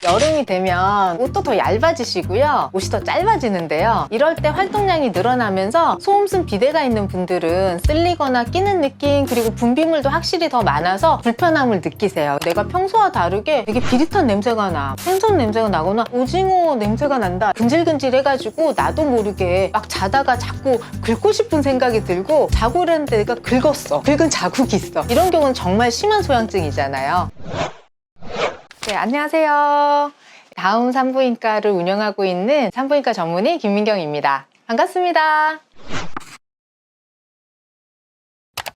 여름이 되면 옷도 더 얇아지시고요, 옷이 더 짧아지는데요. 이럴 때 활동량이 늘어나면서 소음순 비대가 있는 분들은 쓸리거나 끼는 느낌, 그리고 분비물도 확실히 더 많아서 불편함을 느끼세요. 내가 평소와 다르게 되게 비릿한 냄새가 나, 생선 냄새가 나거나 오징어 냄새가 난다, 근질근질 해가지고 나도 모르게 막 자다가 자꾸 긁고 싶은 생각이 들고, 자고 이랬는데 내가 긁었어, 긁은 자국이 있어. 이런 경우는 정말 심한 소양증이잖아요. 네, 안녕하세요. 다음 산부인과를 운영하고 있는 산부인과 전문의 김민경입니다. 반갑습니다.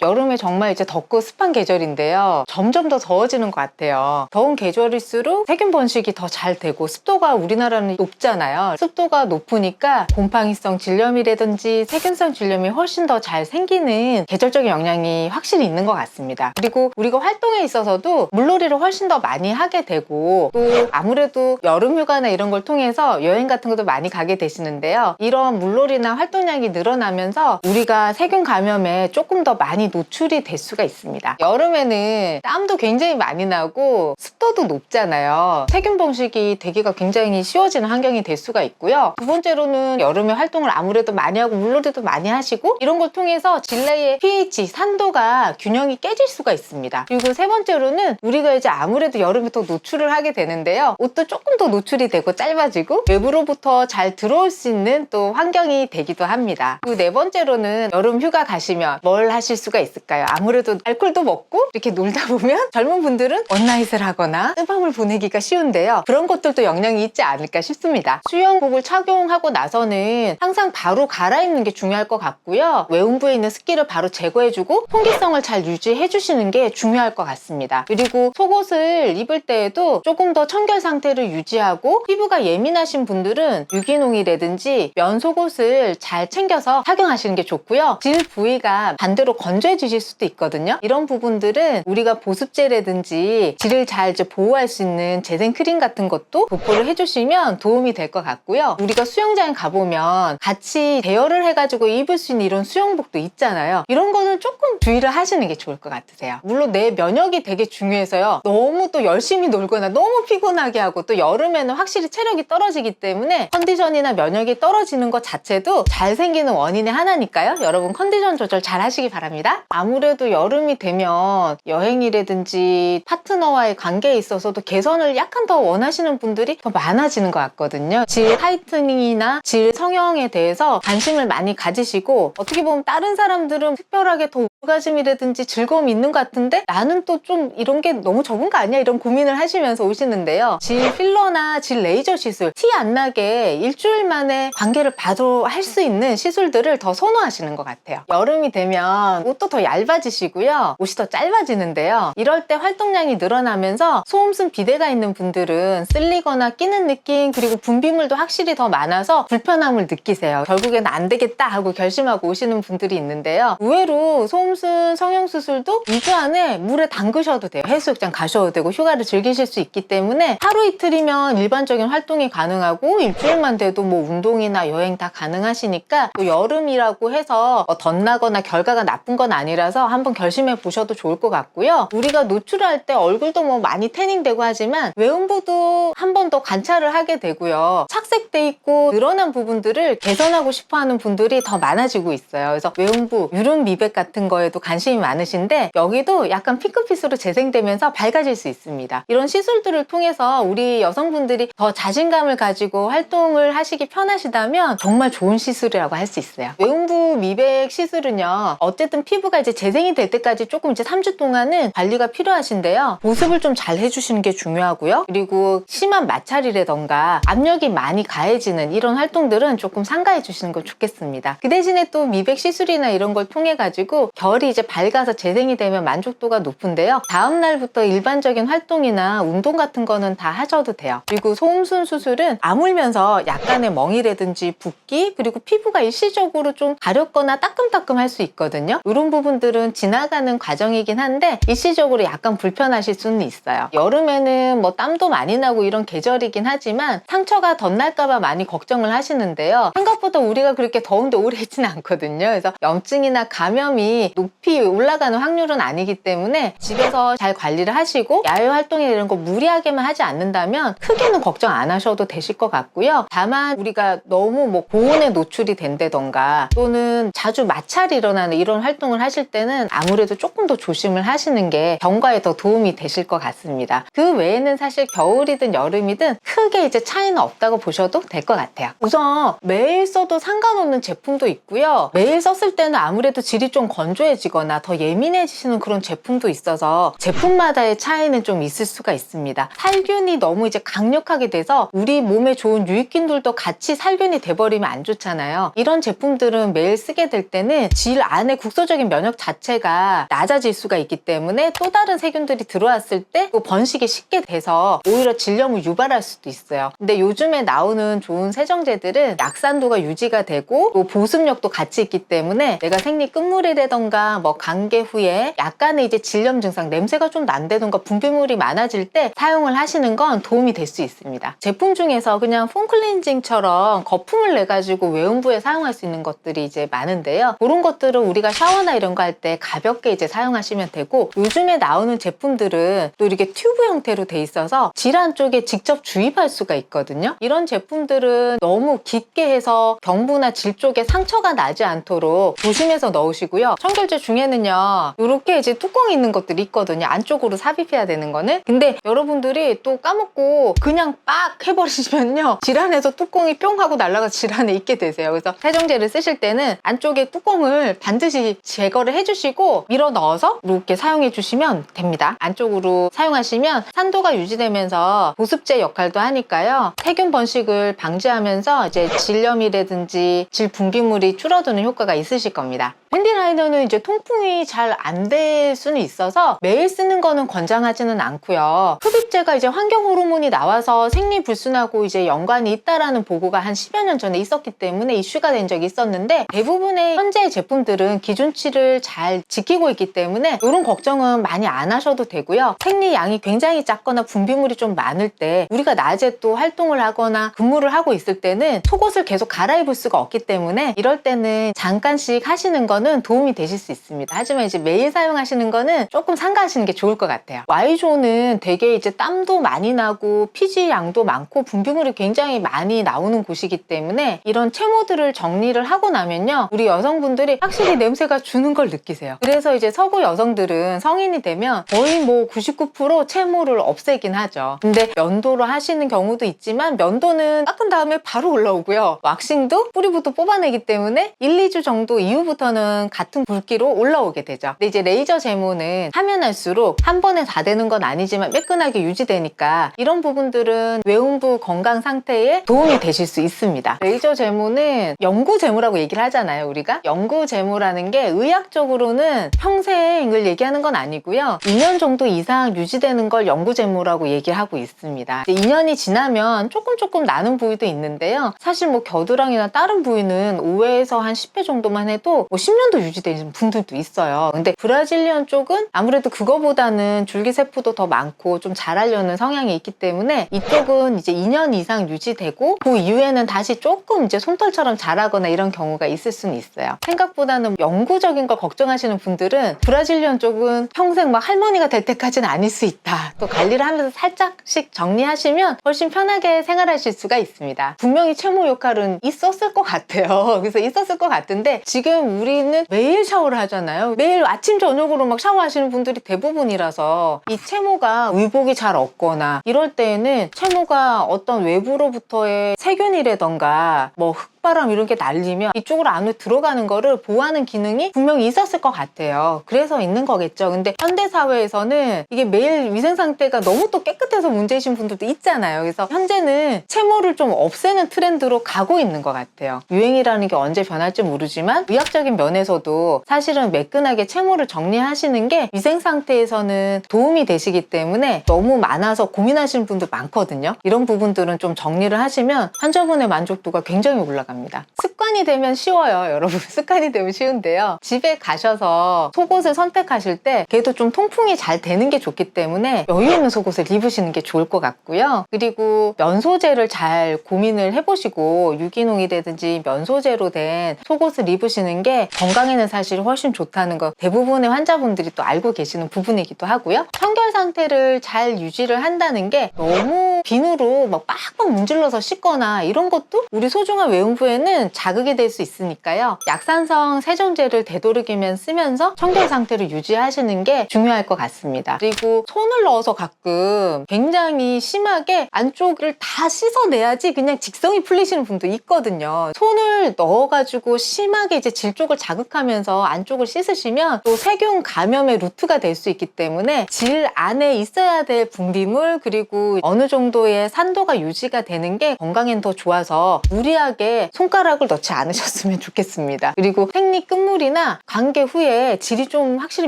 여름에 정말 이제 덥고 습한 계절인데요. 점점 더 더워지는 것 같아요. 더운 계절일수록 세균 번식이 더 잘 되고, 습도가 우리나라는 높잖아요. 습도가 높으니까 곰팡이성 질염이라든지 세균성 질염이 훨씬 더 잘 생기는 계절적인 영향이 확실히 있는 것 같습니다. 그리고 우리가 활동에 있어서도 물놀이를 훨씬 더 많이 하게 되고, 또 아무래도 여름 휴가나 이런 걸 통해서 여행 같은 것도 많이 가게 되시는데요. 이런 물놀이나 활동량이 늘어나면서 우리가 세균 감염에 조금 더 많이 노출이 될 수가 있습니다. 여름에는 땀도 굉장히 많이 나고 습도도 높잖아요. 세균 번식이 되기가 굉장히 쉬워지는 환경이 될 수가 있고요. 두 번째로는 여름에 활동을 아무래도 많이 하고 물놀이도 많이 하시고, 이런 걸 통해서 질내의 pH, 산도가 균형이 깨질 수가 있습니다. 그리고 세 번째로는 우리가 이제 아무래도 여름에 더 노출을 하게 되는데요. 옷도 조금 더 노출이 되고 짧아지고 외부로부터 잘 들어올 수 있는 또 환경이 되기도 합니다. 그리고 네 번째로는 여름 휴가 가시면 뭘 하실 수가 있을까요? 아무래도 알코올도 먹고 이렇게 놀다 보면 젊은 분들은 원나잇을 하거나 뜬밤을 보내기가 쉬운데요. 그런 것들도 영향이 있지 않을까 싶습니다. 수영복을 착용하고 나서는 항상 바로 갈아입는 게 중요할 것 같고요. 외음부에 있는 습기를 바로 제거해주고 통기성을 잘 유지해주시는 게 중요할 것 같습니다. 그리고 속옷을 입을 때에도 조금 더 청결 상태를 유지하고, 피부가 예민하신 분들은 유기농이라든지 면 속옷을 잘 챙겨서 착용하시는 게 좋고요. 질 부위가 반대로 건조해지실 수도 있거든요. 이런 부분들은 우리가 보습제라든지 질을 잘 이제 보호할 수 있는 재생 크림 같은 것도 도포를 해주시면 도움이 될 것 같고요. 우리가 수영장에 가보면 같이 대여를 해가지고 입을 수 있는 이런 수영복도 있잖아요. 이런 거는 조금 주의를 하시는 게 좋을 것 같으세요. 물론 내 면역이 되게 중요해서요. 너무 또 열심히 놀거나 너무 피곤하게 하고, 또 여름에는 확실히 체력이 떨어지기 때문에 컨디션이나 면역이 떨어지는 것 자체도 잘 생기는 원인의 하나니까요. 여러분 컨디션 조절 잘 하시기 바랍니다. 아무래도 여름이 되면 여행이라든지 파트너와의 관계에 있어서도 개선을 약간 더 원하시는 분들이 더 많아지는 것 같거든요. 질 타이트닝이나 질 성형에 대해서 관심을 많이 가지시고, 어떻게 보면 다른 사람들은 특별하게 더 오르가즘이라든지 즐거움이 있는 것 같은데 나는 또 좀 이런 게 너무 적은 거 아니야? 이런 고민을 하시면서 오시는데요. 질 필러나 질 레이저 시술, 티 안 나게 일주일 만에 관계를 바로 할 수 있는 시술들을 더 선호하시는 것 같아요. 여름이 되면 옷도 더 얇아지시고요, 옷이 더 짧아지는데요. 이럴 때 활동량이 늘어나면서 소음순 비대가 있는 분들은 쓸리거나 끼는 느낌, 그리고 분비물도 확실히 더 많아서 불편함을 느끼세요. 결국엔 안 되겠다 하고 결심하고 오시는 분들이 있는데요. 의외로 소음순 성형수술도 2주 안에 물에 담그셔도 돼요. 해수욕장 가셔도 되고 휴가를 즐기실 수 있기 때문에 하루 이틀이면 일반적인 활동이 가능하고, 일주일만 돼도 뭐 운동이나 여행 다 가능하시니까, 또 여름이라고 해서 덧나거나 결과가 나쁜 건 아니라서 한번 결심해 보셔도 좋을 것 같고요. 우리가 노출할 때 얼굴도 뭐 많이 태닝되고 하지만 외음부도 한 번 더 관찰을 하게 되고요. 착색돼 있고 늘어난 부분들을 개선하고 싶어 하는 분들이 더 많아지고 있어요. 그래서 외음부, 유름 미백 같은 거에도 관심이 많으신데, 여기도 약간 핑크빛으로 재생되면서 밝아질 수 있습니다. 이런 시술들을 통해서 우리 여성분들이 더 자신감을 가지고 활동을 하시기 편하시다면 정말 좋은 시술이라고 할 수 있어요. 외음부 미백 시술은요, 어쨌든 피부가 이제 재생이 될 때까지 조금 이제 3주 동안은 관리가 필요하신데요. 보습을 좀 잘 해주시는 게 중요하고요. 그리고 심한 마찰이라던가 압력이 많이 가해지는 이런 활동들은 조금 삼가해 주시는 건 좋겠습니다. 그 대신에 또 미백 시술이나 이런 걸 통해 가지고 결이 이제 밝아서 재생이 되면 만족도가 높은데요. 다음 날부터 일반적인 활동이나 운동 같은 거는 다 하셔도 돼요. 그리고 소음순 수술은 아물면서 약간의 멍이라든지 붓기, 그리고 피부가 일시적으로 좀 가렵거나 따끔따끔 할 수 있거든요. 이런 부분들은 지나가는 과정이긴 한데 일시적으로 약간 불편하실 수는 있어요. 여름에는 뭐 땀도 많이 나고 이런 계절 계절이긴 하지만 상처가 덧날까봐 많이 걱정을 하시는데요. 생각보다 우리가 그렇게 더운데 오래 있지는 않거든요. 그래서 염증이나 감염이 높이 올라가는 확률은 아니기 때문에 집에서 잘 관리를 하시고 야외 활동이나 이런 거 무리하게만 하지 않는다면 크게는 걱정 안 하셔도 되실 것 같고요. 다만 우리가 너무 뭐 고온에 노출이 된다던가 또는 자주 마찰이 일어나는 이런 활동을 하실 때는 아무래도 조금 더 조심을 하시는 게 경과에 더 도움이 되실 것 같습니다. 그 외에는 사실 겨울이든 여름이든 크게 이제 차이는 없다고 보셔도 될 것 같아요. 우선 매일 써도 상관없는 제품도 있고요. 매일 썼을 때는 아무래도 질이 좀 건조해지거나 더 예민해지시는 그런 제품도 있어서 제품마다의 차이는 좀 있을 수가 있습니다. 살균이 너무 이제 강력하게 돼서 우리 몸에 좋은 유익균들도 같이 살균이 돼버리면 안 좋잖아요. 이런 제품들은 매일 쓰게 될 때는 질 안에 국소적인 면역 자체가 낮아질 수가 있기 때문에 또 다른 세균들이 들어왔을 때 또 번식이 쉽게 돼서 오히려 질염을 유발할 수도 있어요. 근데 요즘에 나오는 좋은 세정제들은 약산도가 유지가 되고 또 보습력도 같이 있기 때문에 내가 생리 끝물이라던가 뭐 관계 후에 약간의 이제 질염 증상, 냄새가 좀 난다던가 분비물이 많아질 때 사용을 하시는 건 도움이 될 수 있습니다. 제품 중에서 그냥 폼클렌징처럼 거품을 내 가지고 외음부에 사용할 수 있는 것들이 이제 많은데요. 그런 것들은 우리가 샤워나 이런 거 할 때 가볍게 이제 사용하시면 되고, 요즘에 나오는 제품들은 또 이렇게 튜브 형태로 돼 있어서 질환 쪽에 직접 주입할 수가 있거든요. 이런 제품들은 너무 깊게 해서 경부나 질 쪽에 상처가 나지 않도록 조심해서 넣으시고요. 청결제 중에는요, 이렇게 이제 뚜껑이 있는 것들이 있거든요. 안쪽으로 삽입해야 되는 거는. 근데 여러분들이 또 까먹고 그냥 빡 해버리시면요, 질환에서 뚜껑이 뿅 하고 날아가 질환에 있게 되세요. 그래서 세정제를 쓰실 때는 안쪽에 뚜껑을 반드시 제거를 해주시고 밀어 넣어서 이렇게 사용해 주시면 됩니다. 안쪽으로 사용하시면 산도가 유지되면서 보습제 역할도 하니까요, 세균 번식을 방지하면서 이제 질염이라든지 질 분비물이 줄어드는 효과가 있으실 겁니다. 밴디 라이너는 이제 통풍이 잘 안 될 수는 있어서 매일 쓰는 거는 권장하지는 않고요. 흡입제가 이제 환경 호르몬이 나와서 생리 불순하고 이제 연관이 있다라는 보고가 한 10여 년 전에 있었기 때문에 이슈가 된 적이 있었는데, 대부분의 현재의 제품들은 기준치를 잘 지키고 있기 때문에 이런 걱정은 많이 안 하셔도 되고요. 생리 양이 굉장히 작거나 분비물이 좀 많을 때 우리가 낮에 또 활동을 하거나 근무를 하고 있을 때는 속옷을 계속 갈아입을 수가 없기 때문에 이럴 때는 잠깐씩 하시는 거는 도움이 되실 수 있습니다. 하지만 이제 매일 사용하시는 거는 조금 삼가하시는 게 좋을 것 같아요. Y존은 되게 이제 땀도 많이 나고 피지 양도 많고 분비물이 굉장히 많이 나오는 곳이기 때문에 이런 채모들을 정리를 하고 나면요, 우리 여성분들이 확실히 냄새가 주는 걸 느끼세요. 그래서 이제 서구 여성들은 성인이 되면 거의 뭐 99% 채모를 없애긴 하죠. 근데 면도로 하시는 경우도 있지만 면도는 닦은 다음에 바로 올라오고요. 왁싱도 뿌리부터 뽑아내기 때문에 1, 2주 정도 이후부터는 같은 굵기로 올라오게 되죠. 근데 이제 레이저 제모는 하면 할수록 한 번에 다 되는 건 아니지만 매끈하게 유지되니까 이런 부분들은 외음부 건강 상태에 도움이 되실 수 있습니다. 레이저 제모는 영구 제모라고 얘기를 하잖아요. 우리가 영구 제모라는 게 의학적으로는 평생을 얘기하는 건 아니고요, 2년 정도 이상 유지되는 걸 영구 제모라고 얘기를 하고 있습니다. 2년이 지나면 조금 나는 부위도 있는데요, 사실 뭐 겨드랑이나 다른 부위는 5회에서 한 10회 정도만 해도 뭐 10년도 유지되는 분들도 있어요. 근데 브라질리언 쪽은 아무래도 그거보다는 줄기세포도 더 많고 좀 자라려는 성향이 있기 때문에 이쪽은 이제 2년 이상 유지되고 그 이후에는 다시 조금 이제 솜털처럼 자라거나 이런 경우가 있을 수는 있어요. 생각보다는 영구적인 걸 걱정하시는 분들은 브라질리언 쪽은 평생 막 할머니가 될 때까지는 아닐 수 있다. 또 관리를 하면서 살짝씩 정리하시면 훨씬 편하게 생활하실 수가 있습니다. 분명히 채모 역할은 있었을 것 같아요. 그래서 있었을 것 같은데 지금 우리는 매일 샤워를 하잖아요. 매일 아침 저녁으로 막 샤워하시는 분들이 대부분이라서 이 채모가 의복이 잘 없거나 이럴 때에는 채모가 어떤 외부로부터의 세균이라던가 뭐 흙바람 이런 게 날리면 이쪽으로 안으로 들어가는 거를 보호하는 기능이 분명히 있었을 것 같아요. 그래서 있는 거겠죠. 근데 현대사회에서는 이게 매일 위생 상태가 너무 또 깨끗해서 문제이신 분들도 있잖아요. 그래서 현재는 채모를 좀 없애는 트렌드로 가고 있는 것 같아요. 유행이라는 게 언제 변할지 모르지만 의학적인 면에서도 사실은 매끈하게 채모를 정리하시는 게 위생 상태에서는 도움이 되시기 때문에 너무 많아서 고민하시는 분들 많거든요. 이런 부분들은 좀 정리를 하시면 환자분의 만족도가 굉장히 올라갑니다. 합니다. 습관이 되면 쉬워요, 여러분. 습관이 되면 쉬운데요. 집에 가셔서 속옷을 선택하실 때 그래도 좀 통풍이 잘 되는 게 좋기 때문에 여유 있는 속옷을 입으시는 게 좋을 것 같고요. 그리고 면 소재를 잘 고민을 해보시고 유기농이라든지 면 소재로 된 속옷을 입으시는 게 건강에는 사실 훨씬 좋다는 거 대부분의 환자분들이 또 알고 계시는 부분이기도 하고요. 청결 상태를 잘 유지를 한다는 게 너무 비누로 막 빡빡 문질러서 씻거나 이런 것도 우리 소중한 외음부에는 자극이 될 수 있으니까요. 약산성 세정제를 되도록이면 쓰면서 청결 상태를 유지하시는 게 중요할 것 같습니다. 그리고 손을 넣어서 가끔 굉장히 심하게 안쪽을 다 씻어내야지 그냥 직성이 풀리시는 분도 있거든요. 손을 넣어가지고 심하게 이제 질 쪽을 자극하면서 안쪽을 씻으시면 또 세균 감염의 루트가 될 수 있기 때문에 질 안에 있어야 될 분비물 그리고 어느 정도의 산도가 유지가 되는 게 건강엔 더 좋아서 무리하게 손가락을 넣지 않으셨으면 좋겠습니다. 그리고 생리 끝물이나 관계 후에 질이 좀 확실히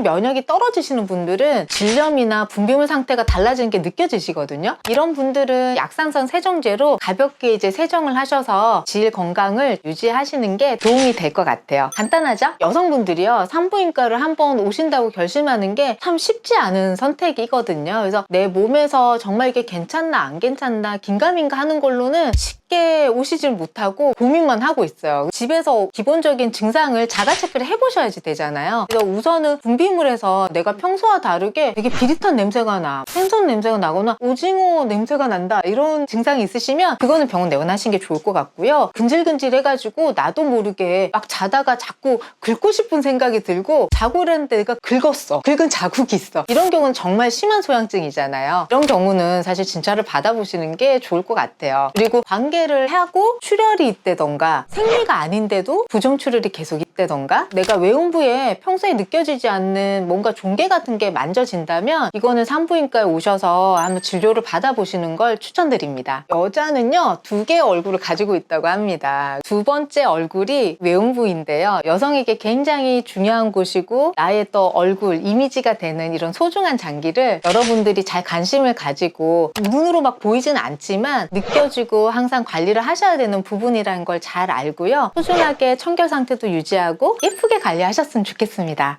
면역이 떨어지시는 분들은 질염이나 분비물 상태가 달라지는 게 느껴지시거든요. 이런 분들은 약산성 세정제로 가볍게 이제 세정을 하셔서 질 건강을 유지하시는 게 도움이 될 것 같아요. 간단하죠? 여성분들이요, 산부인과를 한번 오신다고 결심하는 게 참 쉽지 않은 선택이거든요. 그래서 내 몸에서 정말 이게 괜찮나 안 괜찮나 긴가민가 하는 걸로는 쉽게 오시질 못하고 고민만 하고 있어요. 집에서 기본적인 증상을 자가 체크를 해보셔야지 되잖아요. 그래서 우선은 분비물에서 내가 평소와 다르게 되게 비릿한 냄새가 나, 생선 냄새가 나거나 오징어 냄새가 난다 이런 증상이 있으시면 그거는 병원 내원하시는 게 좋을 것 같고요. 근질근질 해가지고 나도 모르게 막 자다가 자꾸 긁고 싶은 생각이 들고 자고 일어났는데 내가 긁었어, 긁은 자국이 있어, 이런 경우는 정말 심한 소양증이잖아요. 이런 경우는 사실 진찰을 받아보시는 게 좋을 것 같아요. 그리고 관계를 하고 출혈이 있다던가 생리가 아닌데도 부정출혈이 계속 있다던가 내가 외음부에 평소에 느껴지지 않는 뭔가 종괴 같은 게 만져진다면 이거는 산부인과에 오셔서 한번 진료를 받아보시는 걸 추천드립니다. 여자는요, 두 개의 얼굴을 가지고 있다고 합니다. 두 번째 얼굴이 외음부인데요, 여성에게 굉장히 중요한 곳이고 나의 또 얼굴 이미지가 되는 이런 소중한 장기를 여러분들이 잘 관심을 가지고 눈으로 막 보이진 않지만 느껴지고 항상 관리를 하셔야 되는 부분이라는 걸 잘 알고요. 소중하게 청결 상태도 유지하고 예쁘게 관리하셨으면 좋겠습니다.